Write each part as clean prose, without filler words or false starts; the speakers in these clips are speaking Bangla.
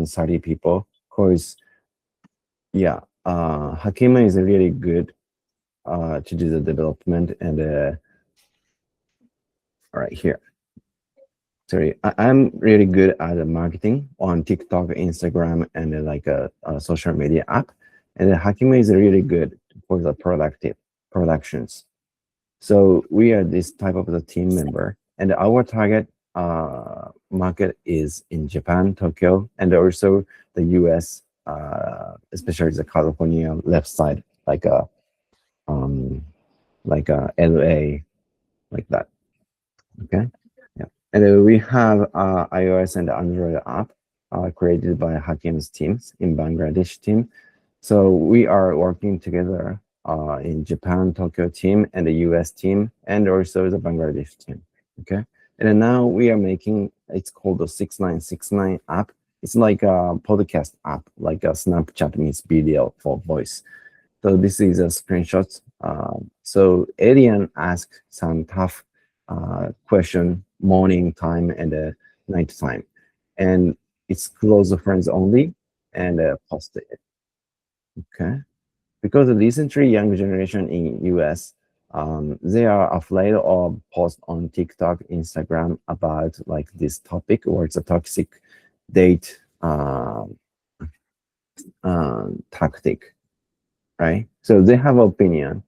30 people. Of course, yeah, Hakima is really good to do the development and all right here. Sorry, I'm really good at marketing on TikTok, Instagram, and like a social media app. And Hakima is really good for the productions. So we are this type of the team member, and our target market is in Japan, Tokyo, and also the US, especially the California left side, um, like LA, like that. Okay. Yeah. And we have iOS and Android app created by Hakim's teams in Bangladesh team. So we are working together in Japan, Tokyo team, and the US team, and also the Bangladesh team. Okay. And then now we are making, it's called the 6969 app. It's like a podcast app, like a Snapchat meets video for voice. So this is a screenshot. So Alien asked some tough question morning time and night time, and it's close friends only, and posted it. Okay, because the recently young generation in US, they are afraid of post on TikTok, Instagram about like this topic or it's a toxic date tactic, right? So they have opinion,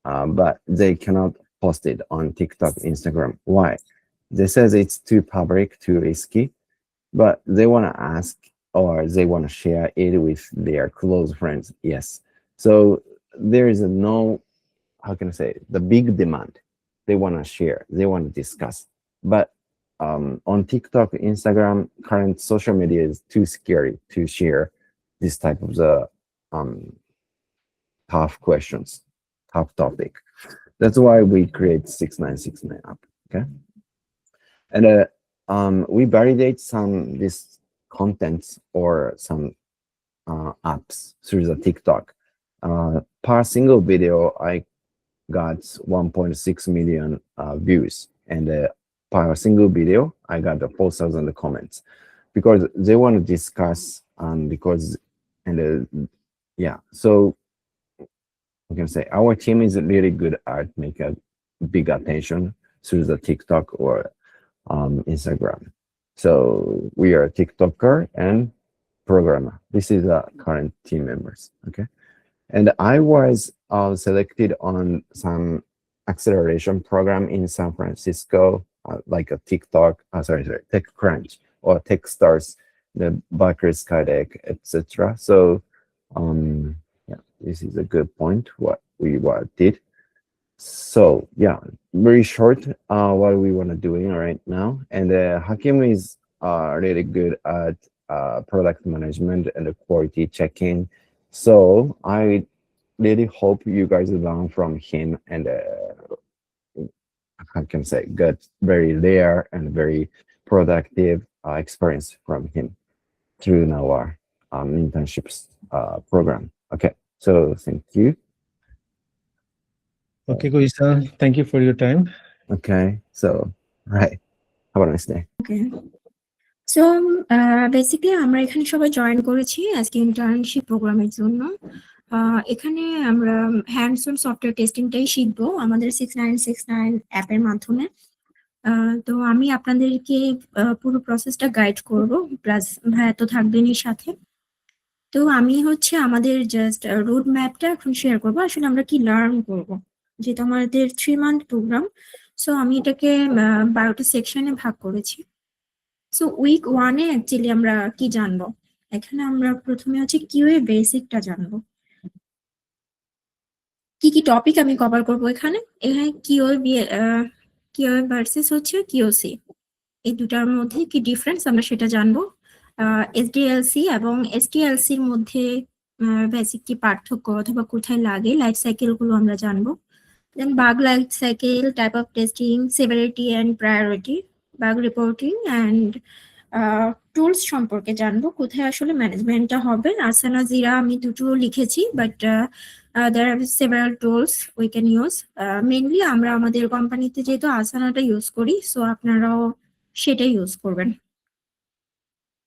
but they cannot post it on TikTok, Instagram. Why? They says it's too public, too risky, but they want to ask or they want to share it with their close friends. Yes. So there is no, how can I say, the big demand. They want to share, they want to discuss. But on TikTok, Instagram, current social media is too scary to share this type of the tough questions, tough topic. That's why we create 6969 app. Okay. And we validate some this contents or some apps through the TikTok. Per single video, I got 1.6 million views, and per single video, I got 4,000 comments because they want to discuss. Because and yeah, so I can say our team is really good at make a big attention through the TikTok or Instagram. So we are a TikToker and programmer. This is the current team members. Okay. And I was selected on some acceleration program in San Francisco, like a TikTok, sorry, TechCrunch or TechStars, the Berkeley Skydeck, etc. So yeah, this is a good point what we did. So yeah, very short what we want to doing right now. And Hakim is really good at product management and the quality checking. So I really hope you guys learn from him and I can say get very rare and very productive experience from him through our internships program. Okay, so thank you. Okay, Koji-san, thank you for your time. Okay, so right, have a nice day. Okay. So basically আমরা এখানে সবাই জয়েন করেছি আজকে ইন্টার্নশিপ প্রোগ্রামের জন্য। এখানে আমরা হ্যান্ডস অন সফটওয়্যার টেস্টিংটাই শিখবো আমাদের 6969 অ্যাপের মাধ্যমে। তো আমি আপনাদেরকে পুরো প্রসেসটা গাইড করব, প্লাস ভাইয়া তো থাকবেনই সাথে। তো আমি হচ্ছে আমাদের জাস্ট রোড ম্যাপটা এখন শেয়ার করবো, আসলে আমরা কি লার্ন করব, যেটা আমাদের 3 মান্থ প্রোগ্রাম। সো আমি এটাকে 12টা সেকশনে ভাগ করেছি। সো উইক 1-এ অ্যাকচুয়ালি আমরা কি জানবো, এখানে আমরা প্রথমে হচ্ছে কিউএ বেসিকটা জানবো। কি কি টপিক আমি কভার করব এখানে কিউএ ভার্সেস হচ্ছে কিওসি, এই দুটার মধ্যে কি ডিফারেন্স আমরা সেটা জানবো। এসডিএলসি এবং এসটিএলসির মধ্যে বেসিক কি পার্থক্য অথবা কোথায় লাগে, লাইফ সাইকেল গুলো আমরা জানবো। Then bug life cycle, type of testing, severity and priority, bug reporting and tools সম্পর্কে জানবো, কোথায় আসলে ম্যানেজমেন্টটা হবে। আসানা, জিরা আমি দুটো লিখেছি, but there are several tools we can use. Mainly আমরা আমাদের কোম্পানিতে যেহেতু আসানাটা ইউজ করি, সো আপনারাও সেটাই ইউজ করবেন।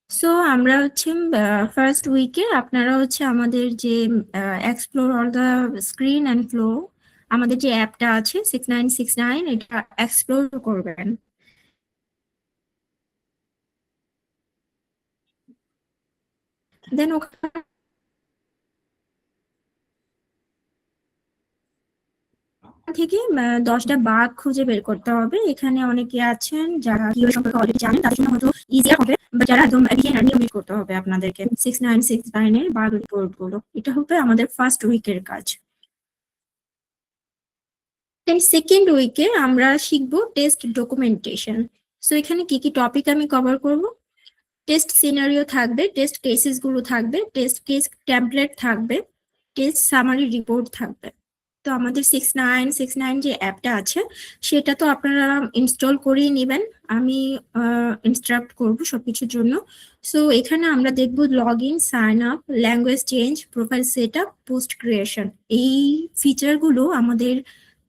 সো আমরা হচ্ছে ফার্স্ট উইকে আপনারা হচ্ছে আমাদের যে explore all the screen and flow আমাদের যে অ্যাপটা আছে 6969 এটা এক্সপ্লোর করবেন। দেন ওখানে থেকে 10টা বাগ খুঁজে বের করতে হবে। এখানে অনেকে আছেন যারা কিও সম্পর্কে অলরেডি জানেন, তাদের জন্য হয়তো ইজিয়ার হবে, বা যারা একদম বিগিনার নিয়ম করতে হবে আপনাদেরকে 6969 এর বাগ রিপোর্ট গুলো। এটা হবে আমাদের ফার্স্ট উইকের কাজ। দেন সেকেন্ড উইকে আমরা শিখবো টেস্ট ডকুমেন্টেশন। সো এখানে কি কি টপিক আমি কভার করব? টেস্ট সিনারিও থাকবে, টেস্ট কেসেস গুলো থাকবে, টেস্ট কেস টেমপ্লেট থাকবে, টেস্ট সামারি রিপোর্ট থাকবে। তো আমাদের 6969 যে অ্যাপটা আছে সেটা তো আপনারা ইনস্টল করেই নেবেন, আমি ইনস্ট্রাক্ট করবো সবকিছুর জন্য। সো এখানে আমরা দেখবো log in, sign up, language change, profile set up, post creation. এই ফিচারগুলো আমাদের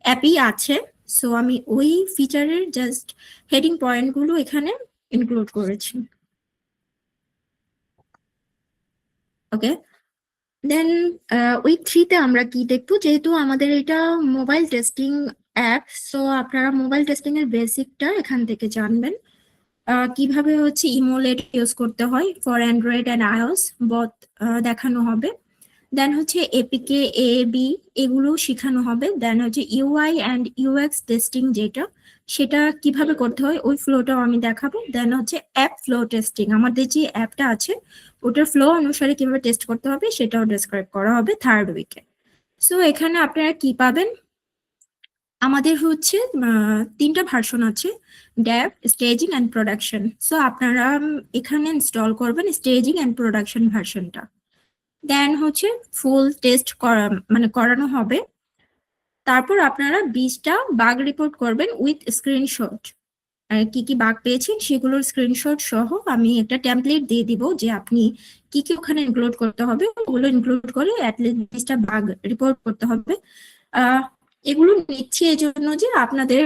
অ্যাপেই আছে। সো আমি ওই ফিচারের জাস্ট হেডিং পয়েন্টগুলো এখানে ইনক্লুড করেছি। ওকে, দেন উইক 3-তে আমরা কি দেখবো? যেহেতু আমাদের এটা মোবাইল টেস্টিং অ্যাপ, সো আপনারা মোবাইল টেস্টিং এর বেসিকটা এখান থেকে জানবেন। কিভাবে হচ্ছে ইমোলেট ইউজ করতে হয় for Android and iOS both দেখানো হবে। দেন হচ্ছে এপিকে, এবি এগুলো শেখানো হবে। দেন হচ্ছে ইউআই অ্যান্ড ইউএক্স টেস্টিং যেটা, সেটা কিভাবে করতে হয় ওই ফ্লোটাও আমি দেখাবো। দেন হচ্ছে অ্যাপ ফ্লো টেস্টিং, আমাদের যে অ্যাপটা আছে ওটার ফ্লো অনুসারে কিভাবে টেস্ট করতে হবে সেটাও ডেসক্রাইব করা হবে থার্ড উইকে। সো এখানে আপনারা কি পাবেন? আমাদের হচ্ছে 3টা ভার্সন আছে, Dave, staging and production. So আপনারা এখানে ইনস্টল করবেন স্টেজিং অ্যান্ড প্রোডাকশন ভার্সনটা। দেন হচ্ছে ফুল টেস্ট করানো হবে। তারপর আপনারা 20টা বাগ রিপোর্ট করবেন উইথ স্ক্রিনশট। কি কি বাগ পেয়েছেন সেগুলোর স্ক্রিনশট সহ আমি একটা টেমপ্লেট দিয়ে দিব যে আপনি কি কি ওখানে ইনক্লুড করতে হবে, ওগুলো ইনক্লুড করে অ্যাটলিস্ট 20টা বাগ রিপোর্ট করতে হবে। এগুলো নিচ্ছি এই জন্য যে আপনাদের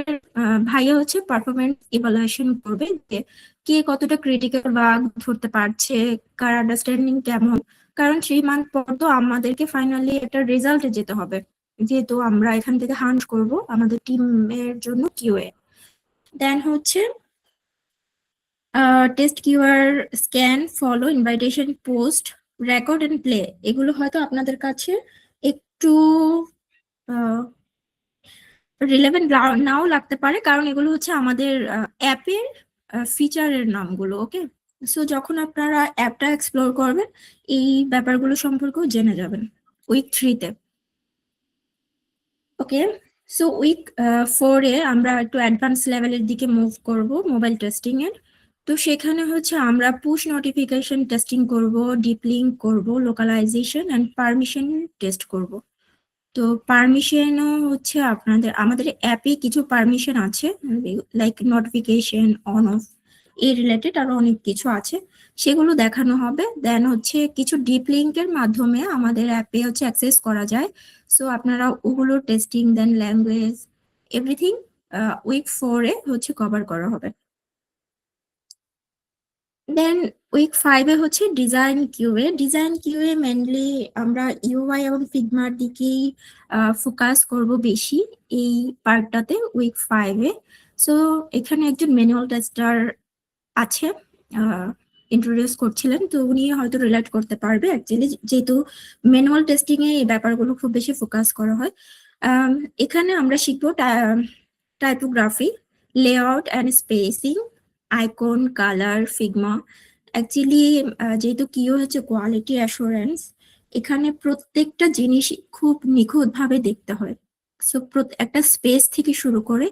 ভাইয়া হচ্ছে পারফরমেন্স ইভালুয়েশন করবে যে কে কতটা ক্রিটিক্যাল বাগ ধরতে পারছে, কার আন্ডারস্ট্যান্ডিং কেমন। কারণ 3 মান্থ পর তো আমাদেরকে ফাইনালি একটা রেজাল্টে যেতে হবে, যেহেতু আমরা এখান থেকে হান্ট করব আমাদের টিমের জন্য কিউএ। দেন হচ্ছে test QR, scan, follow, invitation, post, record and play. এগুলো হয়তো আপনাদের কাছে একটু রিলেভেন্ট নাও লাগতে পারে, কারণ এগুলো হচ্ছে আমাদের অ্যাপের ফিচারের নামগুলো। ওকে, সো যখন আপনারা অ্যাপটা এক্সপ্লোর করবেন এই ব্যাপারগুলো সম্পর্কেও জেনে যাবেন উইক 3-তে। ওকে, সো উইক 4-এ আমরা একটু অ্যাডভান্স লেভেলের দিকে মুভ করব মোবাইল টেস্টিং এর। তো সেখানে হচ্ছে আমরা পুশ নোটিফিকেশন টেস্টিং করব, ডিপ লিঙ্ক করব, লোকালাইজেশন অ্যান্ড পারমিশন টেস্ট করব। তো পারমিশনও হচ্ছে আমাদের অ্যাপে কিছু পারমিশন আছে, লাইক নোটিফিকেশন, অন অফ, এই রিলেটেড আরো অনেক কিছু আছে, সেগুলো দেখানো হবে। দেন হচ্ছে কিছু ডিপ লিঙ্কের মাধ্যমে আমাদের অ্যাপে হচ্ছে অ্যাক্সেস করা যায়, সো আপনারা ওগুলো টেস্টিং, দেন ল্যাঙ্গুয়েজ, এভরিথিং উইক 4-এ হচ্ছে কভার করা হবে। দেন উইক 5-এ হচ্ছে design QA. Design QA mainly আমরা ইউআই এবং ফিগমার দিকেই ফোকাস করব বেশি এই পার্টটাতে উইক 5-এ। সো এখানে একজন ম্যানুয়াল টেস্টার আছে, ইন্ট্রোডিউস করছিলেন, তো উনি হয়তো রিলেট করতে পারবে অ্যাকচুয়ালি, যেহেতু ম্যানুয়াল টেস্টিং এ এই ব্যাপারগুলো খুব বেশি ফোকাস করা হয়। এখানে আমরা শিখবো typography, layout and spacing, icon, colour, Figma. Actually যেহেতু কিও হচ্ছে কোয়ালিটি অ্যাসুরেন্স, এখানে প্রত্যেকটা জিনিস খুব নিখুঁত ভাবে দেখতে হয়। সো একটা স্পেস থেকে শুরু করে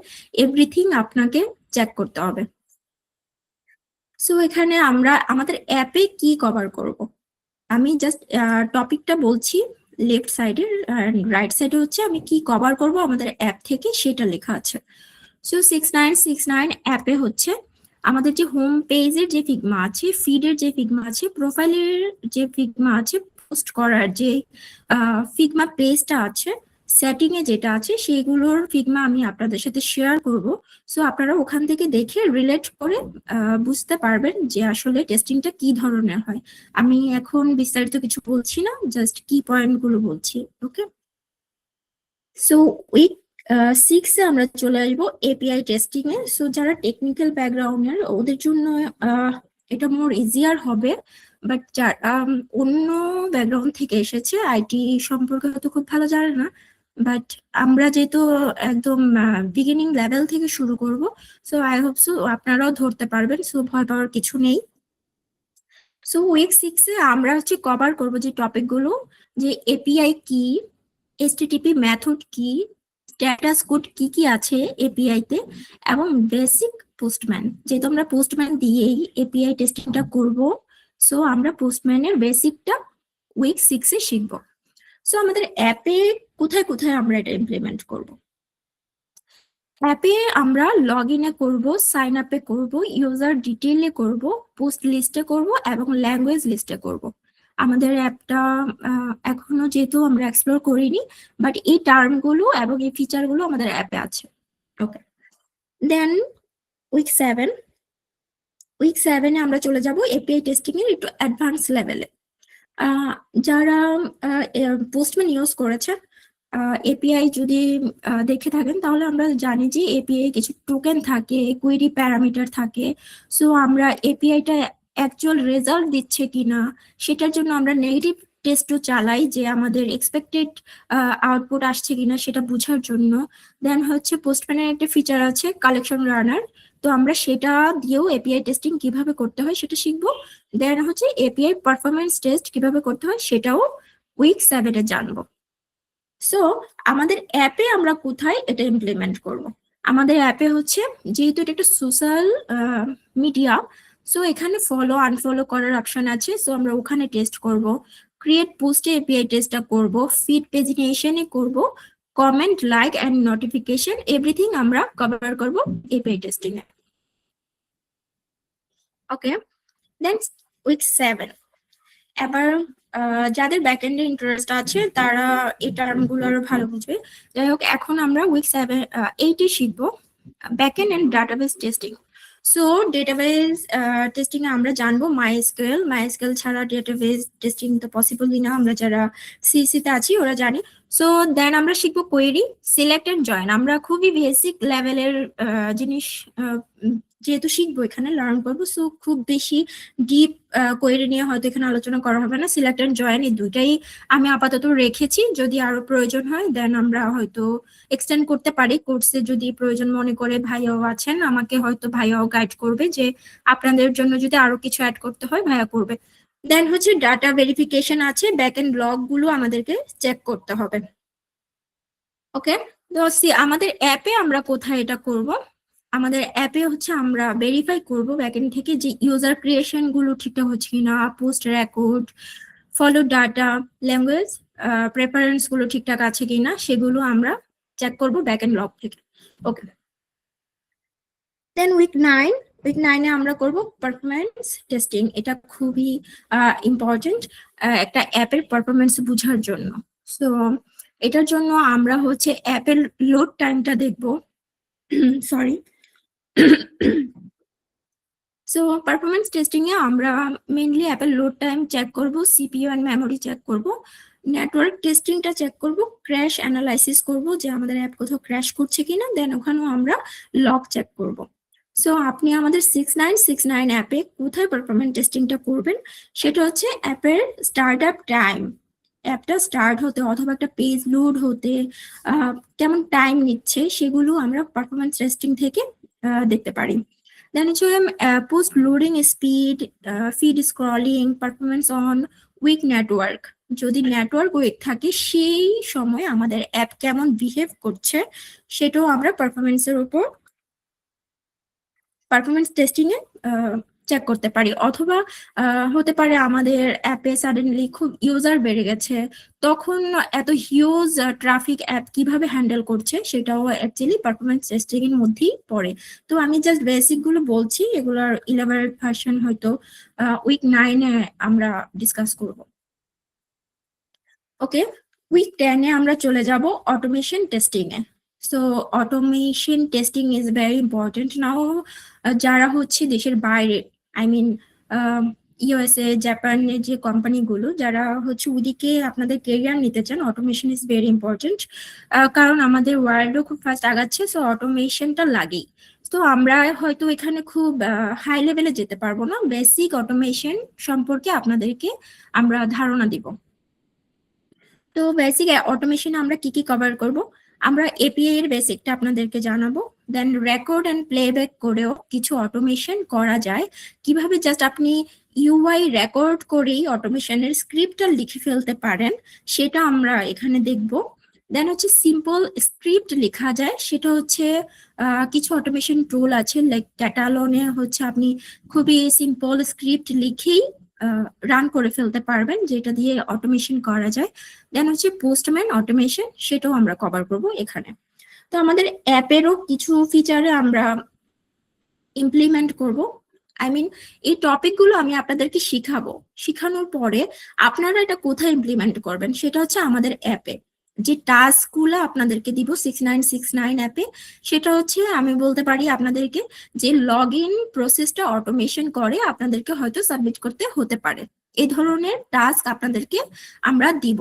এভরিথিং আপনাকে চেক করতে হবে। সো এখানে আমরা আমাদের অ্যাপে কি কভার করব, আমি জাস্ট টপিকটা বলছি। লেফট সাইডে রাইট সাইডে হচ্ছে আমি কি কভার করব আমাদের অ্যাপ থেকে সেটা লেখা আছে। সো 6969 অ্যাপে হচ্ছে আমাদের যে হোম পেজের যে ফিগমা আছে, ফিডের যে ফিগমা আছে, প্রোফাইলের যে ফিগমা আছে, পোস্ট করার যে ফিগমা পেজটা আছে, সেটিং এ যেটা আছে সেগুলোর ফিগমা আমি আপনাদের সাথে শেয়ার করব। সো আপনারা ওখান থেকে দেখে রিলেট করে বুঝতে পারবেন যে আসলে টেস্টিংটা কি ধরনের হয়। আমি এখন বিস্তারিত কিছু বলছি না, জাস্ট কি পয়েন্ট গুলো বলছি। ওকে, সো উইক 6 এ আমরা চলে আসবো এপিআই টেস্টিং এ। সো যারা টেকনিক্যাল ব্যাকগ্রাউন্ডের ওদের জন্য এটা মোর ইজিয়ার হবে, বাট যারা অন্য ব্যাকগ্রাউন্ড থেকে এসেছে, আইটি সম্পর্কে হয়তো খুব ভালো জানে না, বাট আমরা যেহেতু একদম বিগিনিং লেভেল থেকে শুরু করব, সো আই হোপ সো আপনারাও ধরতে পারবেন, সো ভয় পাওয়ার কিছু নেই। সো উইক 6 এ আমরা হচ্ছে কভার করব যে টপিক গুলো, যে এপিআই কি, HTTP মেথড কি, স্ট্যাটাস কোড কি কি আছে এপিআই তে, এবং বেসিক পোস্টম্যান, যেহেতু আমরা পোস্টম্যান দিয়েই এপিআই টেস্টিংটা করব, সো আমরা পোস্টম্যানের বেসিকটা উইক 6 এ শিখব। সো আমাদের অ্যাপে কোথায় কোথায় আমরা এটা ইমপ্লিমেন্ট করব? অ্যাপে আমরা লগ ইনে করবো, সাইন আপে করবো, ইউজার ডিটেইলে করব, পোস্ট লিস্টে করব, এবং ল্যাঙ্গুয়েজ লিস্টে করব। আমাদের অ্যাপটা এখনো যেহেতু আমরা এক্সপ্লোর করিনি, বাট এই টার্মগুলো এবং এই ফিচারগুলো আমাদের অ্যাপে আছে। ওকে, দেন উইক 7 এ আমরা চলে যাব এপিআই টেস্টিং এর একটু অ্যাডভান্স লেভেলে। যারা পোস্টম্যান ইউজ করেছেন, এপিআই যদি দেখে থাকেন, তাহলে আমরা জানি যে এপিআই কিছু টোকেন থাকে, কোয়েরি প্যারামিটার থাকে। সো আমরা এপিআইটা অ্যাকচুয়াল রেজাল্ট দিচ্ছে কিনা সেটার জন্য আমরা নেগেটিভ টেস্টও চালাই, যে আমাদের এক্সপেক্টেড আউটপুট আসছে কিনা সেটা বোঝার জন্য। দেন হচ্ছে পোস্টম্যানের একটা ফিচার আছে কালেকশন রানার, তো আমরা সেটা দিয়েও এপিআই টেস্টিং কিভাবে করতে হয় সেটা শিখবো। দেন হচ্ছে এপিআই পারফরমেন্স টেস্ট কিভাবে করতে হয় সেটাও উইক 7 এ জানবো। সো আমাদের অ্যাপে আমরা কোথায় এটা ইমপ্লিমেন্ট করব? আমাদের অ্যাপে হচ্ছে, যেহেতু এটা একটা সোশ্যাল মিডিয়া, সো এখানে ফলো আনফলো করার অপশন আছে, সো আমরা ওখানে টেস্ট করব। ক্রিয়েট পোস্টে এপিআই টেস্টটা করব, ফিড পেজিনেশনে করব, comment, like and notification everything আমরা কভার করব এপিআই টেস্টিং এ। ওকে, দেন উইক 7 এবার যাদের ব্যাকএন্ডে ইন্টারেস্ট আছে তারা এই টার্মগুলো আরো ভালো বুঝবে। যাই হোক, এখন আমরা উইক 8 এ শিখবো backend and database testing. So database testing এ আমরা জানবো মাইএসকিউএল ছাড়া ডেটাবেস টেস্টিং তো পসিবলই না, আমরা যারা সিসি তে আছি ওরা জানি। সো দেন আমরা শিখবো কোয়েরি, সিলেক্ট এন্ড জয়েন। আমরা খুবই বেসিক লেভেলের জিনিস যেহেতু শিখবো, এখানে লার্ন করবো, সো খুব বেশি ডিপ কোয়েরি নিয়ে হয়তো এখানে আলোচনা করা হবে না। সিলেক্ট এন্ড জয়েন এই দুইটাই আমি আপাতত রেখেছি, যদি আরো প্রয়োজন হয় দেন আমরা হয়তো এক্সটেন্ড করতে পারি কোর্সে, যদি প্রয়োজন মনে করে। ভাইয়াও আছেন, আমাকে হয়তো ভাইয়াও গাইড করবে যে আপনাদের জন্য যদি আরো কিছু অ্যাড করতে হয় ভাইয়া করবে। দেন হচ্ছে ডাটা ভেরিফিকেশন আছে, ব্যাক এন্ড লগ গুলো আমাদেরকে চেক করতে হবে। ওকে, তো আমাদের অ্যাপে আমরা কোথায় এটা করব? আমাদের অ্যাপে হচ্ছে আমরা ভেরিফাই করব ব্যাকএন্ড থেকে যে ইউজার ক্রিয়েশন গুলো ঠিকঠাক হচ্ছে কিনা, post record, follow data, language preference গুলো ঠিকঠাক আছে কিনা সেগুলো আমরা চেক করব ব্যাকএন্ড লগ থেকে। ওকে, দেন উইক 9 এ আমরা করব পারফরম্যান্স টেস্টিং। এটা খুবই ইম্পর্টেন্ট একটা অ্যাপের পারফরম্যান্স বোঝার জন্য। সো এটার জন্য আমরা হচ্ছে অ্যাপের লোড টাইমটা দেখব। সরি। সো পারফরমেন্স টেস্টিং এ আমরা মেইনলি অ্যাপের লোড টাইম চেক করব, সিপিইউ এন্ড মেমোরি চেক করব, নেটওয়ার্ক টেস্টিংটা চেক করব, ক্র্যাশ অ্যানালাইসিস করব যে আমাদের অ্যাপ কোথাও ক্র্যাশ করছে কিনা, দেন ওখানেও আমরা লগ চেক করব। সো আপনি আমাদের 6969 অ্যাপে কোথায় পারফরমেন্স টেস্টিংটা করবেন সেটা হচ্ছে অ্যাপের স্টার্ট আপ টাইম। অ্যাপটা স্টার্ট হতে অথবা একটা পেজ লোড হতে কেমন টাইম নিচ্ছে সেগুলো আমরা পারফরমেন্স টেস্টিং থেকে দেখতে পারি। দেন হচ্ছে post loading speed, feed scrolling, performance on weak network. যদি নেটওয়ার্ক উইক থাকে সেই সময় আমাদের অ্যাপ কেমন বিহেভ করছে সেটাও আমরা পারফরমেন্সের উপর পারফরমেন্স টেস্টিং এ চেক করতে পারি। অথবা হতে পারে আমাদের অ্যাপে সাডেনলি খুব ইউজার বেড়ে গেছে, তখন এত হিউজ ট্রাফিক অ্যাপ কিভাবে হ্যান্ডেল করছে সেটাও অ্যাকচুয়ালি পারফরমেন্স টেস্টিং এর মধ্যেই পড়ে। তো আমি জাস্ট বেসিক গুলো বলছি, এগুলোর ইলাবোরেট ভার্সন হয়তো উইক 9 এ আমরা ডিসকাস করব। ওকে, উইক 10-এ আমরা চলে যাব অটোমেশন টেস্টিং-এ। So automation testing is very important now. যারা হচ্ছে দেশের বাইরে, আই মিন ইউএসএ, জাপানের যে কোম্পানিগুলো, যারা হচ্ছে ওদিকে আপনাদের কেরিয়ার নিতে চান, অটোমেশন ইজ ভেরি ইম্পর্টেন্ট। কারণ আমাদের ওয়ার্ল্ডও খুব ফাস্ট আগাচ্ছে, সো অটোমেশনটা লাগেই। তো আমরা হয়তো এখানে খুব হাই লেভেলে যেতে পারবো না, বেসিক অটোমেশন সম্পর্কে আপনাদেরকে আমরা ধারণা দিব। তো বেসিক অটোমেশন আমরা কি কি কভার করব? আমরা এপিআই এর বেসিকটা আপনাদেরকে জানাবো, দেন রেকর্ড এন্ড প্লেব্যাক করেও কিছু অটোমেশন করা যায়, কিভাবে জাস্ট আপনি ইউআই রেকর্ড করেই অটোমেশনের স্ক্রিপ্টটা লিখে ফেলতে পারেন সেটা আমরা এখানে দেখব। দেন হচ্ছে সিম্পল স্ক্রিপ্ট লেখা যায়, সেটা হচ্ছে কিছু অটোমেশন টুল আছে, লাইক ক্যাটালনে হচ্ছে আপনি খুবই সিম্পল স্ক্রিপ্ট লিখেই রান করে ফেলতে পারবেন, যেটা দিয়ে অটোমেশন করা যায়। দেন হচ্ছে পোস্টম্যান অটোমেশন, সেটাও আমরা কভার করব এখানে। তো আমাদের অ্যাপেরও কিছু ফিচারে আমরা ইমপ্লিমেন্ট করব, আই মিন এই টপিকগুলো আমি আপনাদেরকে শিখাবো, শিখানোর পরে আপনারা এটা কোথায় ইমপ্লিমেন্ট করবেন সেটা হচ্ছে আমাদের অ্যাপে। যে টাস্কগুলো আপনাদেরকে দিব 6969 অ্যাপে, সেটা হচ্ছে আমি বলতে পারি আপনাদেরকে যে লগ ইন প্রসেসটা অটোমেশন করে আপনাদেরকে হয়তো সাবমিট করতে হতে পারে, এই ধরনের টাস্ক আপনাদেরকে আমরা দিব,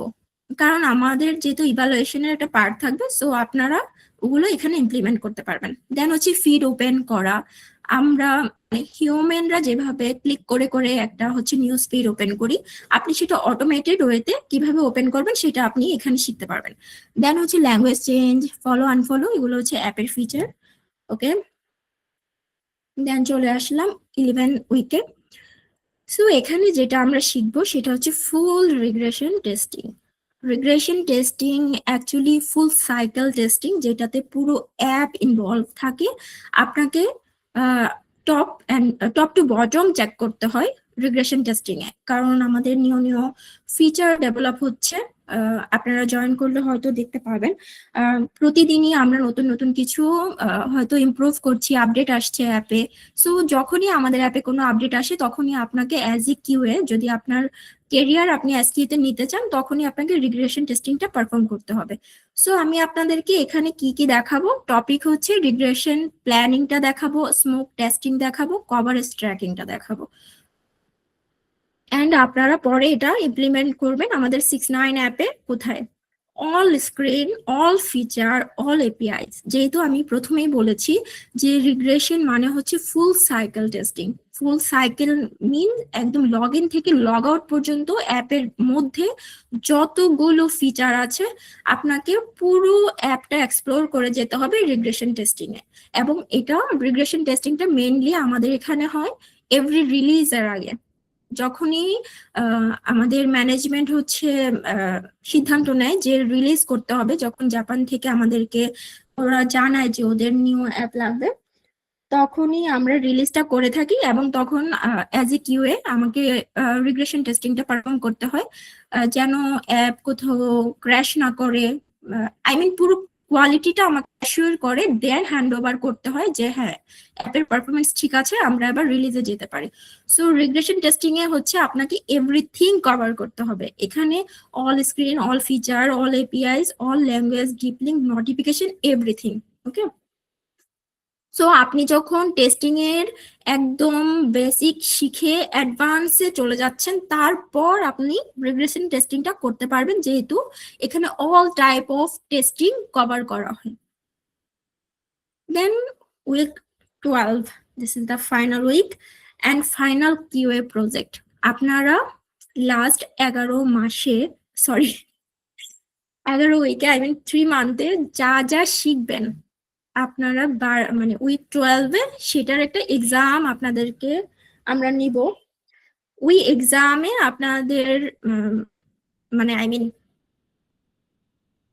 কারণ আমাদের যেহেতু ইভালুয়েশনের একটা পার্ট থাকবে, সো আপনারা ওগুলো এখানে ইমপ্লিমেন্ট করতে পারবেন। দেন হচ্ছে ফিড ওপেন করা, আমরা হিউম্যানরা যেভাবে ক্লিক করে করে একটা হচ্ছে নিউজ ফিড ওপেন করি, আপনি সেটা অটোমেটেড ওয়েতে কিভাবে ওপেন করবেন সেটা আপনি এখানে শিখতে পারবেন। দেন হচ্ছে ল্যাঙ্গুয়েজ চেঞ্জ, ফলো আনফলো, এগুলো হচ্ছে অ্যাপের ফিচার। ওকে, দেন চলে আসলাম 11 উইকে। সো এখানে যেটা আমরা শিখবো সেটা হচ্ছে full regression testing. Regression testing actually full cycle testing, যেটাতে পুরো অ্যাপ ইনভলভ থাকে। আপনাকে টপ টু বটম চেক করতে হয় রিগ্রেশন টেস্টিং এ, কারণ আমাদের নিউ নিউ ফিচার ডেভেলপ হচ্ছে। আপনারা জয়েন করলে হয়তো দেখতে পাবেন প্রতিদিনই আমরা নতুন নতুন কিছু হয়তো ইমপ্রুভ করছি, আপডেট আসছে অ্যাপে। সো যখনই আমাদের অ্যাপে কোনো আপডেট আসে তখনই আপনাকে অ্যাজ এ কিউএ, যদি আপনার কেরিয়ার আপনি এসকিউতে নিতে চান, তখনই আপনাকে রিগ্রেশন টেস্টিংটা পারফর্ম করতে হবে। সো আমি আপনাদেরকে এখানে কি কি দেখাবো, টপিক হচ্ছে রিগ্রেশন প্ল্যানিংটা দেখাবো, স্মোক টেস্টিং দেখাবো, কভারেজ ট্র্যাকিংটা দেখাবো, এন্ড আপনারা পরে এটা ইমপ্লিমেন্ট করবেন আমাদের 69 অ্যাপে। কোথায়? All screen, all feature, all APIs. যেহেতু আমি প্রথমেই বলেছি যে রিগ্রেশন মানে হচ্ছে full cycle testing. Full cycle mean একদম লগ ইন থেকে লগ আউট পর্যন্ত অ্যাপের মধ্যে যতগুলো ফিচার আছে আপনাকে পুরো অ্যাপটা এক্সপ্লোর করে যেতে হবে রিগ্রেশন টেস্টিং এ। এবং এটা রিগ্রেশন টেস্টিংটা মেইনলি আমাদের এখানে হয় এভরি রিলিজের আগে। যখনই আমাদের ম্যানেজমেন্ট হচ্ছে সিদ্ধান্ত নেয় যে রিলিজ করতে হবে, যখন জাপান থেকে আমাদেরকে ওরা জানায় যে ওদের নিউ অ্যাপ লাগবে, তখনই আমরা রিলিজটা করে থাকি। এবং তখন অ্যাজ এ কিউএ আমাকে রিগ্রেশন টেস্টিংটা পারফর্ম করতে হয়, যেন অ্যাপ কোথাও ক্র্যাশ না করে, আই মিন পুরো কোয়ালিটিটা আমাকে অ্যাসিওর করে দেন হ্যান্ড ওভার করতে হয় যে হ্যাঁ অ্যাপের পারফরমেন্স ঠিক আছে, আমরা এবার রিলিজে যেতে পারি। সো রিগ্রেশন টেস্টিং এ হচ্ছে আপনাকে এভরিথিং কভার করতে হবে এখানে, all screen, all feature, all APIs, all language, deep link, notification, everything. Okay, so আপনি যখন টেস্টিং এর একদম বেসিক শিখে অ্যাডভান্সে চলে যাচ্ছেন, তারপর আপনি রিগ্রেশন টেস্টিংটা করতে পারবেন, যেহেতু এখানে all type of testing cover করা হয়। Then week 12, this is the final week and final QA project. আপনারা লাস্ট 11 মাসে, সরি 11 উইকে, আই মিন 3 মান্থে যা যা শিখবেন আপনারা মানে উইক 12-এ সেটার একটা এক্সাম আপনাদেরকে আমরা নিব। ওই এক্সামে আপনাদের মানে আই মিন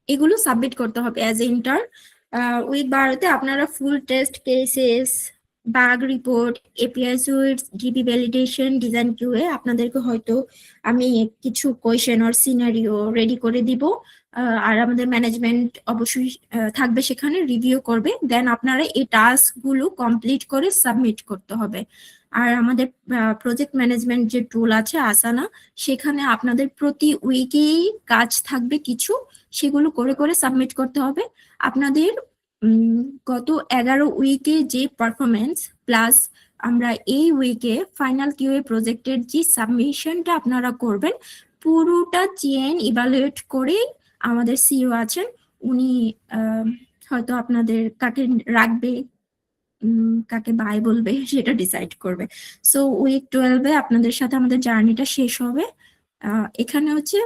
এগুলো সাবমিট করতে হবে অ্যাজ এ ইন্টার্ন। উইক 12-তে আপনারা full test cases, bug report, API suites, DB validation, design QA, আপনাদেরকে হয়তো আমি কিছু কোয়েশ্চেন অর সিনারিও রেডি করে দিব, আর আমাদের ম্যানেজমেন্ট অবশ্যই থাকবে সেখানে, রিভিউ করবে। দেন আপনারা এই টাস্ক গুলো কমপ্লিট করে সাবমিট করতে হবে। আর আমাদের প্রজেক্ট ম্যানেজমেন্ট যে টুল আছে আসানা, সেখানে আপনাদের প্রতি উইকেই কাজ থাকবে কিছু, সেগুলো করে করে সাবমিট করতে হবে। আপনাদের গত 11 উইকে যে পারফরমেন্স প্লাস আমরা এই উইকে ফাইনাল কিউএ প্রজেক্টের যে সাবমিশনটা আপনারা করবেন, পুরোটা চেন ইভালুয়েট করে আমাদের সিইও আছেন, উনি হয়তো আপনাদের কাকে রাখবে কাকে বাই বলবে সেটা ডিসাইড করবে। সো উইক 12-এ আপনাদের সাথে আমাদের জার্নিটা শেষ হবে। এখানে হচ্ছে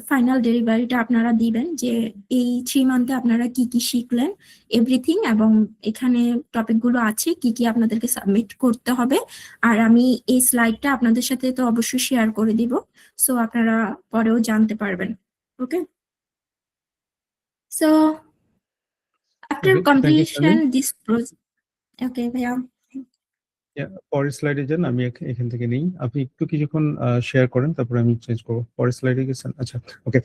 ফাইনাল ডেলিভারিটা আপনারা দিবেন যে এই 3 মান্থে আপনারা কি কি শিখলেন এভরিথিং, এবং এখানে টপিকগুলো আছে কি কি আপনাদেরকে সাবমিট করতে হবে। আর আমি এই স্লাইডটা আপনাদের সাথে তো অবশ্যই শেয়ার করে দিব, সো আপনারা পরেও জানতে পারবেন। Okay, so after Okay, thank you, completion Shalini. This project, okay ভাইয়া। পরের স্লাইডে যান, আমি এখান থেকে নেই, আপনি একটু কিছুক্ষণ শেয়ার করেন, তারপরে আমি চেঞ্জ করবো। পরের স্লাইডে গেছেন, আচ্ছা ওকে।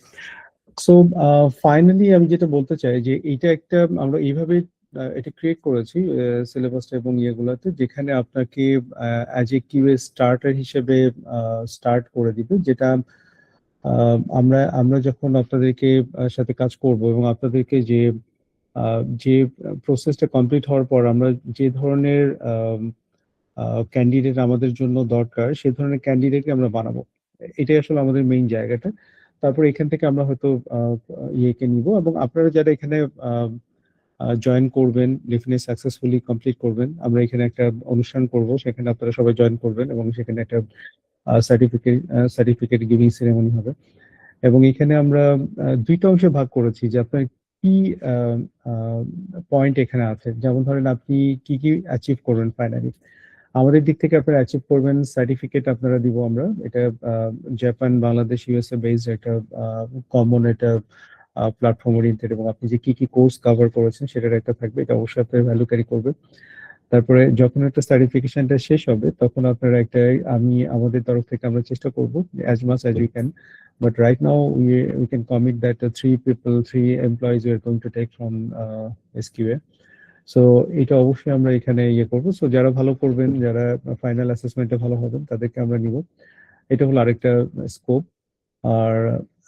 সো ফাইনালি আমি যেটা বলতে চাই যে এইটা একটা আমরা এইভাবে এটা ক্রিয়েট করেছি সিলেবাসটা এবং ইয়েগুলোতে, যেখানে আপনাকে অ্যাজ এ কিউএ স্টার্টার হিসেবে স্টার্ট করে দিবে, যেটা আমরা যখন আপনাদেরকে সাথে কাজ করব এবং আপনাদেরকে যে প্রসেসটা কমপ্লিট হওয়ার পর আমরা যে ধরনের ক্যান্ডিডেট আমাদের জন্য দরকার সেই ধরনের ক্যান্ডিডেটকে আমরা বানাবো, এটাই আসলে আমাদের মেইন জায়গাটা। তারপর এখান থেকে আমরা হয়তো ইয়েকে নিব, এবং আপনারা যারা এখানে জয়েন করবেন, ডেফিনেটলি সাকসেসফুলি কমপ্লিট করবেন, আমরা এখানে একটা অনুষ্ঠান করব, সেখানে আপনারা সবাই জয়েন করবেন এবং সেখানে একটা সার্টিফিকেট গিভিং সেরেমনি হবে। এবং এখানে আমরা দুইটা অংশে ভাগ করেছি যে আপনার কি পয়েন্ট এখানে আছে, যেমন ধরেন আপনি কি কি অ্যাচিভ করবেন ফাইনালি। আমাদের দিক থেকে আপনারা অ্যাচিভ করবেন সার্টিফিকেট আপনারা দিব আমরা, এটা জাপান, বাংলাদেশ, ইউএসএ বেসড একটা কমন একটা প্ল্যাটফর্ম ওরিয়েন্টেড, এবং আপনি যে কি কি কোর্স কভার করেছেন সেটার একটা থাকবে, এটা অবশ্যই আপনার ভ্যালু ক্যারি করবে। তারপরে যখন একটা সার্টিফিকেশনটা শেষ হবে তখন আপনারা একটা আমাদের তরফ থেকে আমরা চেষ্টা করব as much as we can, but right now we can commit that 3 employees we are going to take from SQA. So এটা অবশ্যই আমরা এখানে ইয়ে করবো। সো যারা ভালো করবেন, যারা ফাইনাল অ্যাসেসমেন্টে ভালো হবেন তাদেরকে আমরা নিব, এটা হলো আরেকটা স্কোপ। আর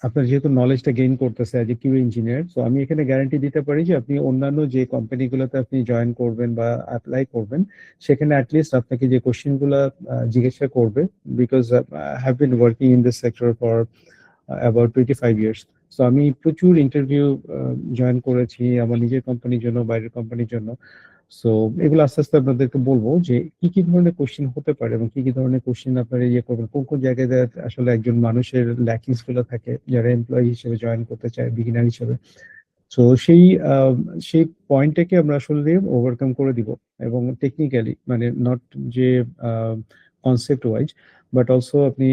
আপনার যেহেতু নলেজটা গেইন করতেছে অ্যাজ এ কিউ ইঞ্জিনিয়ার, তো আমি এখানে গ্যারান্টি দিতে পারি যে আপনি অন্যান্য যে কোম্পানিগুলোতে আপনি জয়েন করবেন বা অ্যাপ্লাই করবেন, সেখানে অ্যাটলিস্ট আপনাকে যে কোশ্চেনগুলো জিজ্ঞাসা করবে, because have been working in this sector for about 25 years. So আমি প্রচুর ইন্টারভিউ জয়েন করেছি আমার নিজের কোম্পানির জন্য, বাইরের কোম্পানির জন্য। সো এগুলো আস্তে আস্তে আপনাদেরকে বলবো যে কি কি ধরনের কোশ্চেন হতে পারে এবং কি কি ধরনের কোশ্চেন আপনারা ইয়ে করবেন, কোন কোন জায়গায় আসলে একজন মানুষের ল্যাকিংস গুলো থাকে যারা এমপ্লয়ি হিসেবে জয়েন করতে চায় বিগিনার হিসেবে। সো সেই পয়েন্টটাকে আমরা আসলে ওভারকাম করে দিব, এবং টেকনিক্যালি মানে নট যে কনসেপ্ট ওয়াইজ, বাট অলসো আপনি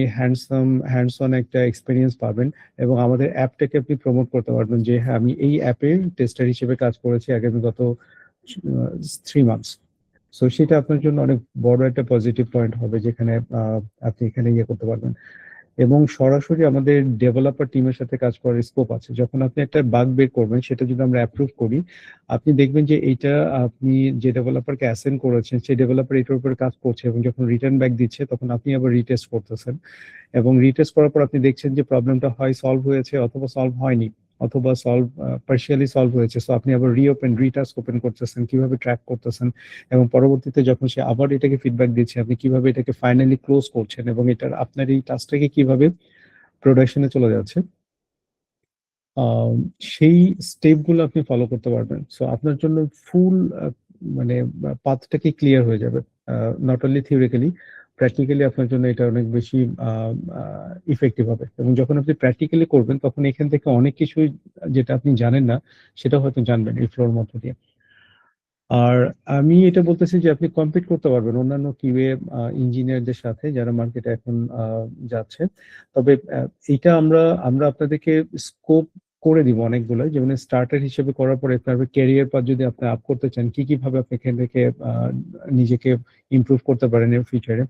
হ্যান্ডস অন একটা এক্সপিরিয়েন্স পাবেন, এবং আমাদের অ্যাপটাকে আপনি প্রমোট করতে পারবেন যে হ্যাঁ আমি এই অ্যাপের টেস্টার হিসেবে কাজ করেছি আগামী গত 3 মান্থস। সো সেটা আপনার জন্য অনেক বড় একটা পজিটিভ পয়েন্ট হবে, যেখানে আপনি এখানে ইয়ে করতে পারবেন। এবং সরাসরি আমাদের ডেভেলপার টিমের সাথে কাজ করার স্কোপ আছে। যখন আপনি একটা বাগ বের করবেন, সেটা যদি আমরা অ্যাপ্রুভ করি, আপনি দেখবেন যে এইটা আপনি যে ডেভেলপারকে অ্যাসাইন করেছেন সেই ডেভেলপার এটার উপরে কাজ করছে, এবং যখন রিটার্ন ব্যাক দিচ্ছে তখন আপনি আবার রিটেস্ট করতেছেন, এবং রিটেস্ট করার পর আপনি দেখছেন যে প্রবলেমটা হয় সলভ হয়েছে অথবা সলভ হয়নি, অথবা পার্শিয়ালি সলভ হয়েছে। সো আপনি আবার রিটাস্ক ওপেন করতেছেন, কিভাবে ট্র্যাক করতেছেন, এবং পরবর্তীতে যখন সে আবার এটাকে ফিডব্যাক দিচ্ছে আপনি কিভাবে এটাকে ফাইনালি ক্লোজ করছেন, এবং এটার আপনার এই টাস্কটাকে কিভাবে প্রোডাকশনে চলে যাচ্ছে, সেই স্টেপগুলো আপনি ফলো করতে পারবেন। সো আপনার জন্য ফুল মানে পাথটাকে ক্লিয়ার হয়ে যাবে, নট অনলি থিওরিক্যালি, প্র্যাকটিক্যালি আপনার জন্য এটা অনেক বেশি ইফেক্টিভ হবে। এবং যখন আপনি প্র্যাকটিক্যালি করবেন তখন এখান থেকে অনেক কিছু যেটা আপনি জানেন না সেটা হয়তো জানবেন এই ফ্লোর মধ্য দিয়ে। আর আমি এটা বলতেছি যে আপনি কম্পিট করতে পারবেন অন্যান্য কিউএ ইঞ্জিনিয়ারদের সাথে যারা মার্কেটে এখন যাচ্ছে। তবে এইটা আমরা আপনাদেরকে স্কোপ করে দিব অনেকগুলো, যেমন স্টার্টার হিসেবে করার পরে তারপর ক্যারিয়ার পাথ যদি আপনি আপ করতে চান, কি কিভাবে আপনি এখান থেকে নিজেকে ইমপ্রুভ করতে পারেন এর ফিউচারে,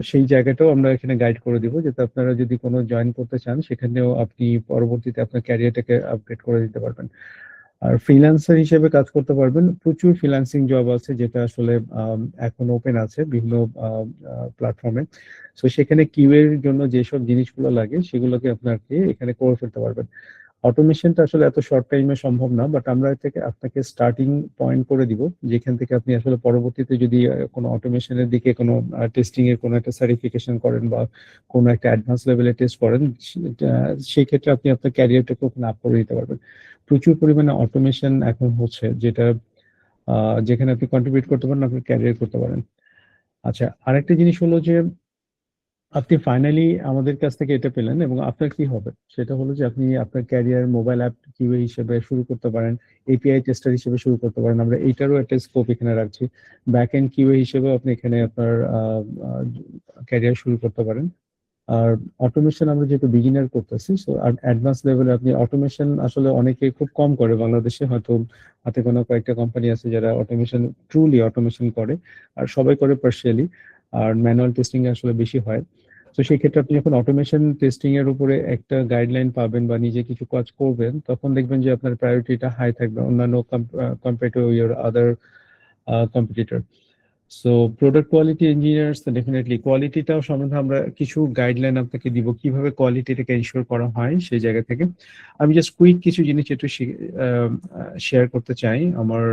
সেই জায়গাটাও আমরা এখানে গাইড করে দিব, যাতে আপনারা যদি কোনো জয়েন করতে চান সেখানেও আপনি পরবর্তীতে আপনার ক্যারিয়ারটাকে আপগ্রেড করে দিতে পারবেন। আর ফ্রিল্যান্সার হিসেবে কাজ করতে পারবেন। প্রচুর ফ্রিল্যান্সিং জব আছে যেটা আসলে এখন ওপেন আছে বিভিন্ন প্ল্যাটফর্মে। সো সেখানে কিউ এর জন্য যেসব জিনিসগুলো লাগে সেগুলোকে আপনাকে এখানে করে ফেলতে পারবেন। অটোমেশনটা আসলে এত শর্ট টাইমে সম্ভব না, বাট আমরা থেকে আপনাকে স্টার্টিং পয়েন্ট করে দিব, যেখান থেকে আপনি আসলে পরবর্তীতে যদি কোনো অটোমেশনের দিকে কোনো টেস্টিং এর কোনো একটা সার্টিফিকেশন করেন বা কোনো একটা অ্যাডভান্স লেভেলে টেস্ট করেন, সেই ক্ষেত্রে আপনি আপনার ক্যারিয়ারটাকে ওখানে আপ করে দিতে পারবেন। প্রচুর পরিমাণে অটোমেশন এখন হচ্ছে, যেটা যেখানে আপনি কন্ট্রিবিউট করতে পারেন, আপনি ক্যারিয়ার করতে পারেন। আচ্ছা, আরেকটা জিনিস হলো যে আপনি ফাইনালি আমাদের কাছ থেকে এটা পেলেন এবং আপনার কি হবে সেটা হলো যে আপনি আপনার ক্যারিয়ার মোবাইল অ্যাপ কিউএ হিসেবে শুরু করতে পারেন, এপিআই টেস্টার হিসেবে শুরু করতে পারেন। আমরা এইটারও একটা স্কোপ এখানে রাখছি। ব্যাক এন্ড কিউএ হিসেবে আপনি এখানে আপনার ক্যারিয়ার শুরু করতে পারেন। আর অটোমেশন আমরা যেহেতু বিগিনার করতেছি, সো অ্যাডভান্স লেভেলে আপনি অটোমেশন আসলে অনেকে খুব কম করে বাংলাদেশে, হয়তো হাতে কোনো কয়েকটা কোম্পানি আছে যারা অটোমেশন ট্রুলি অটোমেশন করে, আর সবাই করে পার্শিয়ালি, আর ম্যানুয়াল টেস্টিং আসলে বেশি হয়। তো সেই ক্ষেত্রে আপনি যখন অটোমেশন টেস্টিং এর উপরে একটা গাইডলাইন পাবেন বা নিজে কিছু কাজ করবেন, তখন দেখবেন যে আপনার প্রায়োরিটিটা হাই থাকবে অন্যান্য compare to your other competitor. So product quality engineers definitely কোয়ালিটিটাও সম্বন্ধে আমরা কিছু গাইডলাইন আপনাকে দিব কিভাবে কোয়ালিটিটাকে এনশিওর করা হয় সেই জায়গা থেকে। আমি জাস্ট কুইক কিছু জিনিস একটু শেয়ার করতে চাই আমার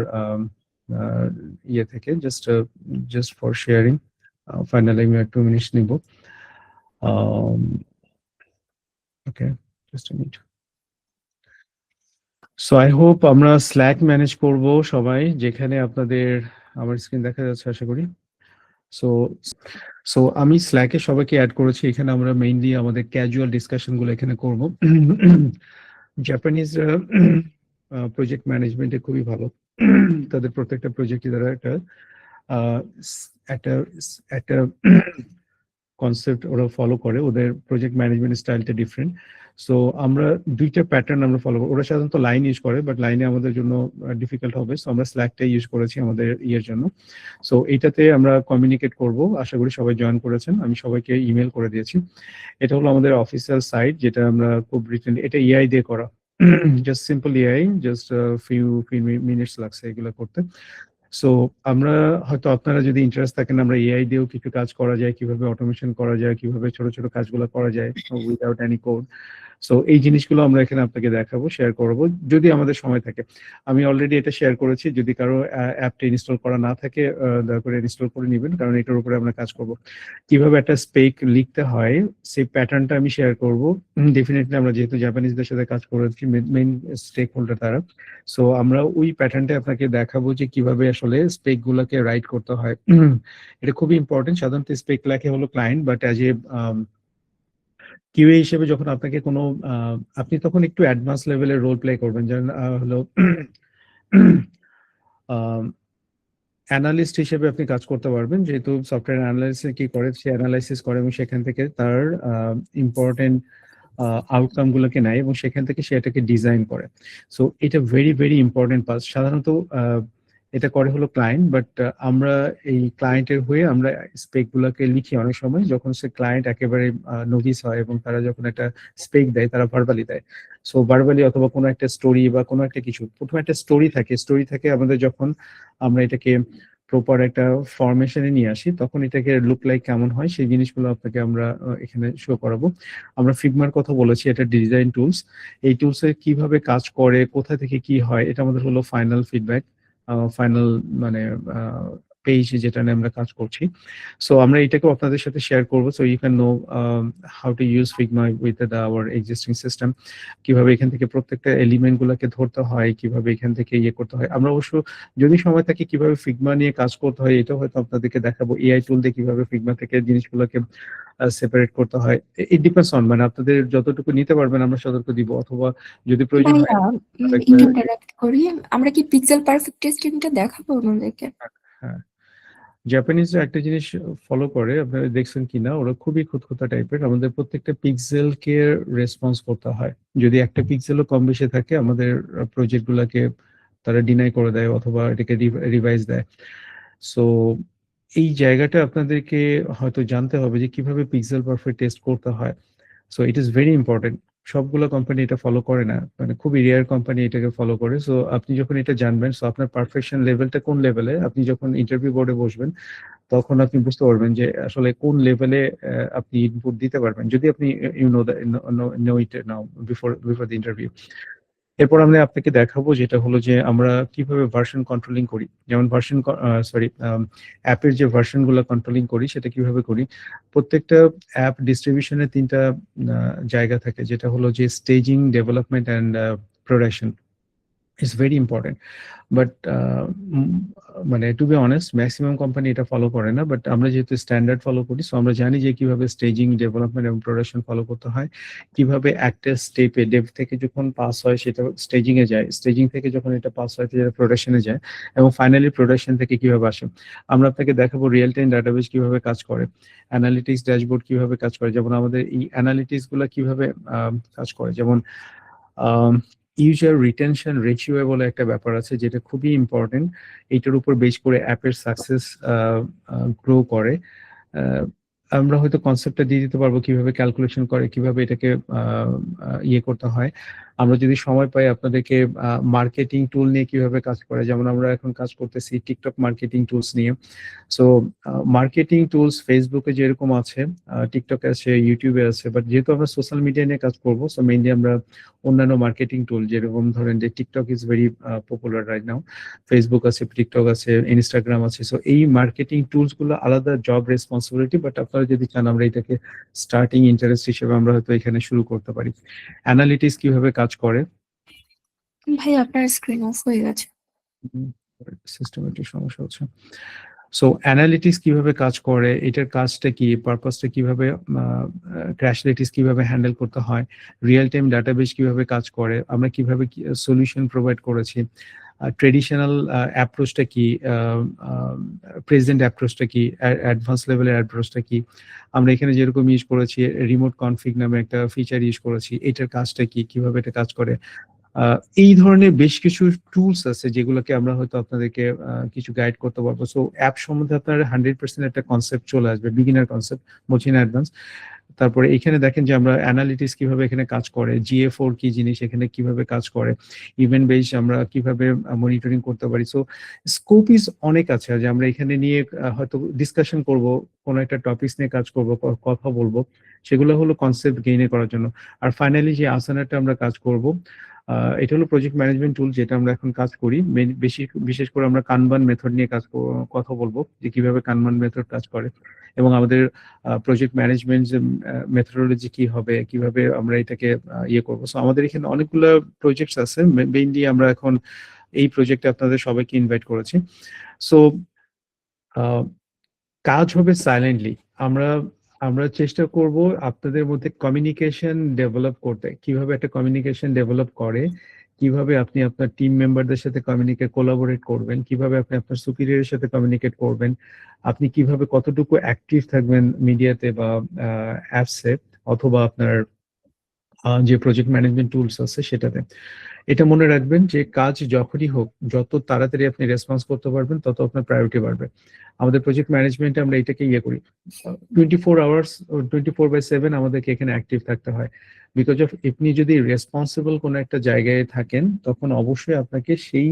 ইয়ে থেকে, জাস্ট ফর শেয়ারিং। ফাইনালি আমি 2 মিনিটস নিব। Okay, just a minute. So I hope আমরা স্ল্যাক ম্যানেজ করব সবাই, যেখানে আপনাদের আমার স্ক্রিন দেখা যাচ্ছে আশা করি। সো আমি স্ল্যাকে সবাইকে অ্যাড করেছি। এখানে আমরা মেইনলি আমাদের ক্যাজুয়াল ডিসকাশন গুলো এখানে করব। জাপানিজ প্রজেক্ট ম্যানেজমেন্টে খুবই ভালো। তাদের প্রত্যেকটা প্রজেক্টই তারা একটা কনসেপ্ট ওরা ফলো করে, ওদের প্রজেক্ট ম্যানেজমেন্ট স্টাইলটা ডিফারেন্ট। সো আমরা দুইটা প্যাটার্ন আমরা ফলো করি। ওরা সাধারণত লাইন ইউজ করে, বাট লাইনে আমাদের জন্য ডিফিকাল্ট হবে, সো আমরা স্ল্যাকটা ইউজ করেছি আমাদের ইয়ের জন্য। সো এইটাতে আমরা কমিউনিকেট করব, আশা করি সবাই জয়েন করেছেন, আমি সবাইকে ইমেল করে দিয়েছি। এটা হলো আমাদের অফিসিয়াল সাইট, যেটা আমরা খুব রিসেন্টলি, এটা এআই দিয়ে করা, just simple AI, just few minutes লাগছে এগুলো করতে। সো আমরা হয়তো আপনারা যদি ইন্টারেস্ট থাকেন, আমরা এআই দিয়েও কিছু কাজ করা যায়, কিভাবে অটোমেশন করা যায়, কিভাবে ছোট ছোট কাজগুলো করা যায় উইদাউট এনি কোড। সো এই জিনিসগুলো আমরা এখানে আপনাকে দেখাবো, শেয়ার করবো যদি আমাদের সময় থাকে। আমি অলরেডি এটা শেয়ার করেছি, যদি কারো অ্যাপটা ইনস্টল করা না থাকে দয়া করে ইনস্টল করে নেবেন, কারণ এটার উপরে আমরা কাজ করব। কিভাবে একটা স্পেক লিখতে হয় সেই প্যাটার্নটা আমি শেয়ার করব। ডেফিনেটলি আমরা যেহেতু জাপানিজদের সাথে কাজ করেছি, মেইন স্টেক হোল্ডার তারা, সো আমরা ওই প্যাটার্নটা আপনাকে দেখাবো যে কিভাবে আসলে স্পেক গুলাকে রাইট করতে হয়। এটা খুবই ইম্পর্টেন্ট। সাধারণত স্পেক লেখে হলো client, but as a QA হিসেবে যখন আপনাকে কোনো আপনি তখন একটু অ্যাডভান্স লেভেলের রোল প্লে করবেন, যেমন হলো অ্যানালিস্ট হিসেবে আপনি কাজ করতে পারবেন, যেহেতু সফটওয়্যার অ্যানালাইসিস কি করে, সে অ্যানালাইসিস করে এবং সেখান থেকে তার ইম্পর্টেন্ট আউটকাম গুলোকে নেয় এবং সেখান থেকে সে এটাকে ডিজাইন করে। সো এটা ভেরি ভেরি ইম্পর্টেন্ট পাস। সাধারণত এটা করে হলো ক্লায়েন্ট, বাট আমরা এই ক্লায়েন্টের হয়ে আমরা স্পেক গুলোকে লিখি অনেক সময়, যখন সে ক্লায়েন্ট একেবারে নোভিস হয় এবং তারা যখন একটা স্পেক দেয় তারা ভার্বালি দেয়। সো ভার্বালি অথবা কোনো একটা স্টোরি বা কোনো একটা কিছু, প্রথমে একটা স্টোরি থাকে আমাদের, যখন আমরা এটাকে প্রপার একটা ফরমেশনে নিয়ে আসি তখন এটাকে লুক লাইক কেমন হয় সেই জিনিসগুলো আপনাকে আমরা এখানে শো করাবো। আমরা ফিগমার কথা বলেছি, এটা ডিজাইন টুলস। এই টুলসে কিভাবে কাজ করে, কোথা থেকে কি হয়, এটা আমাদের হলো ফাইনাল ফিডব্যাক, ফাইনাল মানে পেজ যেটা নিয়ে আমরা কাজ করছি। সো আমরা এটাকেও আপনাদের সাথে শেয়ার করবো, so you can know how to use Figma with our existing system, কিভাবে এখান থেকে প্রত্যেকটা এলিমেন্ট গুলাকে ধরতে হয়, কিভাবে এখান থেকে ইয়ে করতে হয়। আমরা অবশ্য যদি সময় থাকে কিভাবে ফিগমা নিয়ে কাজ করতে হয় এটাও হয়তো আপনাদেরকে দেখাবো, এআই টুল দিয়ে কিভাবে ফিগমা থেকে জিনিসগুলোকে সেপারেট করতে হয়। ইট ডিপেন্ডস অন, মানে আপনাদের যতটুকু নিতে পারবেন আমরা সতর্ক দিব, অথবা যদি প্রয়োজন হয় ইন্টারঅ্যাক্ট করি। আমরা কি পিক্সেল পারফেক্ট টেস্টিংটা দেখাবো ওনাদেরকে? হ্যাঁ, জাপানিজরা একটা জিনিস ফলো করে, আপনারা দেখছেন কিনা, ওরা খুবই খুঁতখুঁতা টাইপের। আমাদের প্রত্যেকটা পিক্সেলকে রেসপন্স করতে হয়, যদি একটা পিক্সেলও কম বেশি থাকে আমাদের প্রজেক্ট গুলাকে তারা ডিনাই করে দেয় অথবা এটাকে রিভাইজ দেয়। সো এই জায়গাটা আপনাদেরকে হয়তো জানতে হবে যে কিভাবে পিক্সেল পারফেক্ট টেস্ট করতে হয়। So it is very important. সবগুলো কোম্পানি এটা ফলো করে না, মানে খুবই রেয়ার কোম্পানি এটাকে ফলো করে। সো আপনি যখন এটা জানবেন, সো আপনার পারফেকশন লেভেলটা কোন লেভেলে, আপনি যখন ইন্টারভিউ বোর্ডে বসবেন তখন আপনি বুঝতে পারবেন যে আসলে কোন লেভেলে আপনি ইনপুট দিতে পারবেন, যদি আপনি you know it now before the interview. এরপর আমরা আপনাকে দেখাবো যেটা হলো যে আমরা কিভাবে ভার্সন কন্ট্রোলিং করি, যেমন অ্যাপের যে ভার্সন গুলো কন্ট্রোলিং করি সেটা কিভাবে করি। প্রত্যেকটা অ্যাপ ডিস্ট্রিবিউশনের তিনটা জায়গা থাকে, যেটা হলো যে staging, development and production. It's very important, but মানে to be honest maximum company এটা ফলো করে না, বাট আমরা যেহেতু স্ট্যান্ডার্ড ফলো করি, সো আমরা জানি যে কিভাবে স্টেজিং, ডেভেলপমেন্ট এবং প্রোডাকশন ফলো করতে হয়, কিভাবে একটা স্টেপে ডেভ থেকে যখন পাস হয় সেটা স্টেজিং এ যায়, স্টেজিং থেকে যখন এটা পাস হয় সেটা প্রোডাকশনে যায়, এবং ফাইনালি প্রোডাকশন থেকে কিভাবে আসে। আমরা আপনাকে দেখাবো রিয়েল টাইম ডাটাবেস কিভাবে কাজ করে, অ্যানালিটিক্স ড্যাশবোর্ড কিভাবে কাজ করে, যেমন আমাদের এই অ্যানালিটিক্স গুলা কিভাবে কাজ করে, যেমন ইউজার রিটেনশন রেশিও বলে একটা ব্যাপার আছে যেটা খুবই ইম্পর্টেন্ট। এইটার উপর বেস করে অ্যাপের সাকসেস গ্রো করে। আমরা হয়তো কনসেপ্টটা দিয়ে দিতে পারবো কিভাবে ক্যালকুলেশন করে, কিভাবে এটাকে ইয়ে করতে হয়। আমরা যদি সময় পাই আপনাদেরকে মার্কেটিং টুল নিয়ে কিভাবে কাজ করে, যেমন আমরা এখন কাজ করতেছি টিকটক মার্কেটিং টুলস নিয়ে। সো মার্কেটিং টুলস ফেসবুকে যেরকম আছে, টিকটকে আছে, ইউটিউবে আছে, বাট যেহেতু আমরা সোশ্যাল মিডিয়া নিয়ে কাজ করবো, সো মেইনলি আমরা অন্যান্য মার্কেটিং টুল, যেরকম ধরেন যে TikTok is very popular right now, Facebook আছে, টিকটক আছে, ইনস্টাগ্রাম আছে। সো এই মার্কেটিং টুলস গুলো আলাদা জব রেসপন্সিবিলিটি, বাট আপনারা যদি চান আমরা এটাকে স্টার্টিং ইন্টারেস্ট হিসেবে আমরা হয়তো এখানে শুরু করতে পারি। অ্যানালিটিক্স কিভাবে কাজ করে, ভাই আপনার স্ক্রিন অফ হয়ে গেছে। সিস্টেমের একটু সমস্যা হচ্ছে। সো অ্যানালিটিক্স কিভাবে কাজ করে, এটার কাজটা কি, পারপাসটা কিভাবে, ক্র্যাশলাইটিস কিভাবে হ্যান্ডেল করতে হয়, রিয়েল টাইম ডাটাবেস কিভাবে কাজ করে, আমরা কিভাবে সলিউশন প্রোভাইড করেছি, ট্রেডিশনাল অ্যাপ্রোচটা কি, প্রেজেন্ট অ্যাপ্রোচটা কি, অ্যাডভান্স লেভেলের অ্যাপ্রোচটা কি, আমরা এখানে যেরকম ইউজ করেছি রিমোট কনফিগ নামে একটা ফিচার ইউজ করেছি, এটার কাজটা কি, কিভাবে এটা কাজ করে। এই ধরনের বেশ কিছু টুলস আছে যেগুলোকে আমরা হয়তো আপনাদেরকে কিছু গাইড করতে পারবো। সো অ্যাপ সম্বন্ধে আপনার 100% একটা কনসেপ্ট চলে আসবে, বিগিনার কনসেপ্ট, বলছি না অ্যাডভান্স। তারপরে এখানে দেখেন যে আমরা অ্যানালিটিক্স কিভাবে এখানে কাজ করে, GA4 কি জিনিস, এখানে কিভাবে কাজ করে, ইভেন্ট বেস আমরা কিভাবে মনিটরিং করতে পারি। সো স্কোপ ইজ অনেক আছে, যে আমরা এখানে নিয়ে হয়তো ডিসকাশন করব, কোনো একটা টপিকস নিয়ে কাজ করব, কথা বলবো, সেগুলো হলো কনসেপ্ট গেইনে করার জন্য। আর ফাইনালি যে আসানাটা আমরা কাজ করব, এটা হলো প্রজেক্ট ম্যানেজমেন্ট টুল যেটা আমরা এখন কাজ করি। বিশেষ করে আমরা কানবান মেথড নিয়ে কথা বলবো, যে কিভাবে কানবান মেথড কাজ করে, এবং আমাদের প্রজেক্ট ম্যানেজমেন্ট মেথডোলজি কি হবে, কিভাবে আমরা এটাকে ইয়ে করবো। সো আমাদের এখানে অনেকগুলো প্রজেক্টস আছে, মেইনলি আমরা এখন এই প্রজেক্টে আপনাদের সবাইকে ইনভাইট করেছি। সো কাজ হবে সাইলেন্টলি। আমরা আমরা চেষ্টা করব আপনাদের মধ্যে কমিউনিকেশন ডেভেলপ করতে, কিভাবে একটা কমিউনিকেশন ডেভেলপ করে, কিভাবে আপনি আপনার টিম মেম্বারদের সাথে কোলাবোরেট করবেন, কিভাবে আপনি আপনার সুপিরিয়রের সাথে কমিউনিকেট করবেন, আপনি কিভাবে কতটুকু অ্যাক্টিভ থাকবেন মিডিয়াতে বা অ্যাপসে, অথবা আপনার যে প্রজেক্ট ম্যানেজমেন্ট টুলস আছে সেটাতে। এটা মনে রাখবেন যে কাজ যখনই হোক, যত তাড়াতাড়ি আপনি রেসপন্স করতে পারবেন তত আপনার প্রায়োরিটি বাড়বে। আমাদের প্রজেক্ট ম্যানেজমেন্টে আমরা এটাকে ইয়ে করি, 24 আওয়ার্স 24/7 আমাদেরকে এখানে অ্যাক্টিভ থাকতে হয়। বিকজ অফ আপনি যদি রেসপন্সিবল কোনো একটা জায়গায় থাকেন, তখন অবশ্যই আপনাকে সেই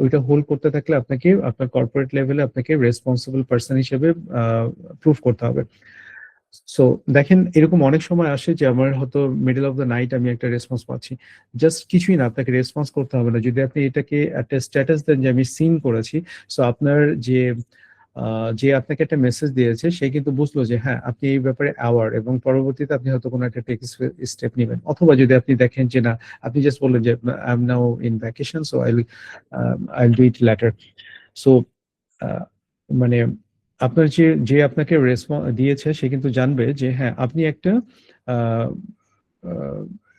ওইটা হোল্ড করতে থাকলে আপনাকে আপনার কর্পোরেট লেভেলে আপনাকে রেসপন্সিবল পার্সন হিসেবে প্রুভ করতে হবে। সো দেখেন এরকম অনেক সময় আসে যে আমার হয়তো মিডল অফ দ্য নাইট আমি একটা রেসপন্স পাচ্ছি, জাস্ট কিছুই না, আপনাকে রেসপন্স করতে হবে না, যদি আপনি এটাকে একটা স্ট্যাটাস দেন যে আমি সিন করেছি। সো আপনার যে আপনাকে একটা মেসেজ দিয়েছে সে কিন্তু বুঝলো যে হ্যাঁ আপনি এই ব্যাপারে অ্যাওয়ার, এবং পরবর্তীতে আপনি হয়তো কোনো একটা স্টেপ নেবেন। অথবা যদি আপনি দেখেন যে না, আপনি জাস্ট বললেন যে I am now in vacation, so I will do it later. So মানে আপনার যে আপনাকে রেসপন্স দিয়েছে সে কিন্তু জানবে যে হ্যাঁ আপনি একটা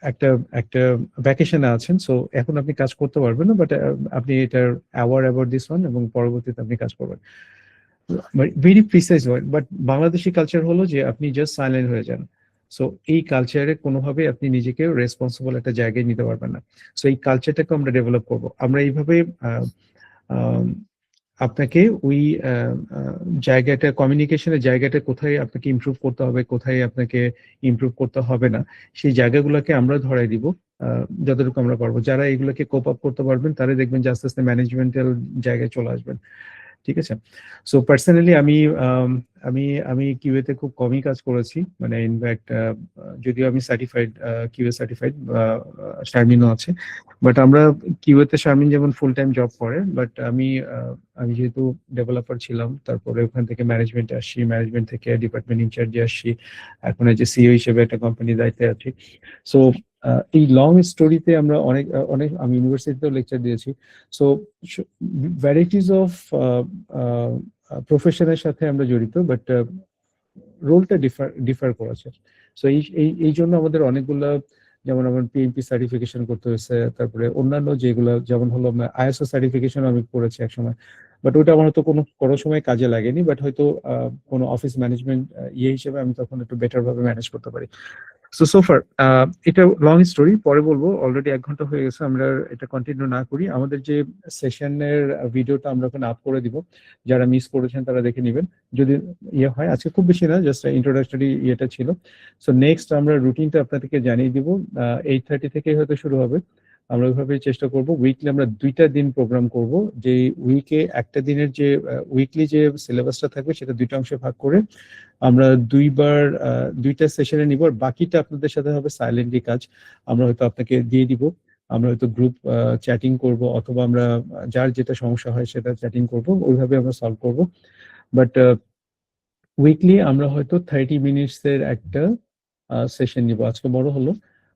একটা একটা ভ্যাকেশনে আছেন, সো এখন আপনি কাজ করতে পারবেন না, বাট আপনি এটার অ্যাওয়ার অ্যাবাউট দিস ওয়ান, এবং পরবর্তীতে আপনি কাজ করবেন। Very precise word, but Bangladeshi culture হলো যে আপনি জাস্ট সাইলেন্ট হয়ে যান। সো এই কালচারে কোনোভাবে আপনি নিজেকে রেসপন্সিবল একটা জায়গায় নিতে পারবেন না। সো এই কালচারটাকে আমরা ডেভেলপ করব, আমরা এইভাবে আপনাকে ওই জায়গাটা, কমিউনিকেশনের জায়গাটা কোথায় আপনাকে ইমপ্রুভ করতে হবে, কোথায় আপনাকে ইমপ্রুভ করতে হবে না, সেই জায়গাগুলোকে আমরা ধরাই দিব যতটুকু আমরা পারবো। যারা এগুলোকে কোপ আপ করতে পারবেন তারা দেখবেন যে আস্তে আস্তে ম্যানেজমেন্টাল জায়গায় চলে আসবেন। ঠিক আছে। সো পার্সোনালি আমি আমি কিউএতে খুব কমই কাজ করেছি, মানে ইনফ্যাক্ট যদিও আমি সার্টিফাইড কিউএ সার্টিফাইড, শারমিনও আছে, বাট আমরা কিউএতে শারমিন যেমন ফুল টাইম জব করে, বাট আমি যেহেতু ডেভেলপার ছিলাম, তারপরে ওখান থেকে ম্যানেজমেন্টে আসছি, ম্যানেজমেন্ট থেকে ডিপার্টমেন্ট ইনচার্জে আসছি, এখন এই যে সিইও হিসেবে একটা কোম্পানির দায়িত্বে আছি। সো এই লং স্টোরিতে আমরা অনেক অনেক আমি ইউনিভার্সিটিতেও লেকচার দিয়েছি। সো ভ্যারাইটিস অফ প্রফেশনের সাথে আমরা জড়িত, বাট রোলটা ডিফার করেছে। সো এই জন্য আমাদের অনেকগুলা, যেমন আমার পিএমপি সার্টিফিকেশন করতে হয়েছে, তারপরে অন্যান্য যেগুলো যেমন হলো আইএসও সার্টিফিকেশন আমি করেছি একসময়, বাট ওটা আমার হয়তো কোনো সময় কাজে লাগেনি, বাট হয়তো কোনো অফিস ম্যানেজমেন্ট হিসেবে আমি তখন একটু বেটার ভাবে ম্যানেজ করতে পারি। সো ফার এটা লং স্টোরি, পরে বলবো। অলরেডি 1 ঘন্টা হয়ে গেছে, আমরা এটা কন্টিনিউ না করি। আমাদের যে সেশনের ভিডিওটা আমরা ওখানে আপ করে দিব, যারা মিস করেছেন তারা দেখে নেবেন যদি ইয়ে হয়। আজকে খুব বেশি না, জাস্ট ইন্ট্রোডাক্টরি ইয়েটা ছিল। সো নেক্সট আমরা রুটিনটা আপনাদেরকে জানিয়ে দিব, 8:30 থেকে হয়তো শুরু হবে। আমরা ওইভাবে চেষ্টা করব, উইকলি আমরা 2টা দিন প্রোগ্রাম করব, যে উইকে একটা দিনের যে উইকলি যে সিলেবাসটা থাকবে সেটা 2টা অংশে ভাগ করে আমরা 2টা সেশনে নিব, আর বাকিটা আপনাদের সাথে হবে সাইলেন্টলি কাজ। আমরা হয়তো আপনাকে দিয়ে দিব, আমরা হয়তো গ্রুপ চ্যাটিং করব, অথবা আমরা যার যেটা সমস্যা হয় সেটা চ্যাটিং করব, ওইভাবে আমরা সলভ করব। বাট উইকলি আমরা হয়তো 30 মিনিটস এর একটা সেশন নিব। আজকে বড় হলো,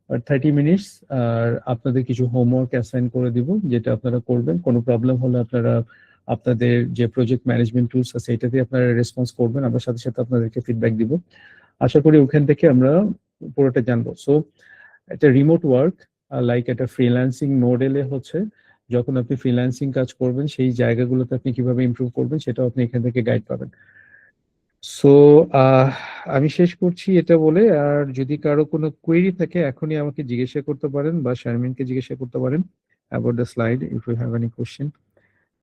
আর 30 মিনিটস, আর আপনাদের কিছু হোমওয়ার্ক অ্যাসাইন করে দিব, যেটা আপনারা করবেন। কোনো প্রবলেম হলে আপনারা আপনাদের যে প্রজেক্ট ম্যানেজমেন্ট টুলস আছে এটাতে আপনারা রেসপন্স করবেন, আমরা সাথে সাথে আপনাদেরকে ফিডব্যাক দিব। আশা করি ওখান থেকে আমরা পুরোটা জানবো। সো এটা রিমোট ওয়ার্ক, লাইক একটা ফ্রিল্যান্সিং মডেলে হচ্ছে, যখন আপনি ফ্রিল্যান্সিং কাজ করবেন সেই জায়গাগুলোতে আপনি কিভাবে ইমপ্রুভ করবেন সেটাও আপনি এখান থেকে গাইড পাবেন। সো আমি শেষ করছি এটা বলে, আর যদি কারো কোনো কোয়েরি থাকে এখনই আমাকে জিজ্ঞাসা করতে পারেন, বা শারমিনকে জিজ্ঞাসা করতে পারেন about the slide if you have any question.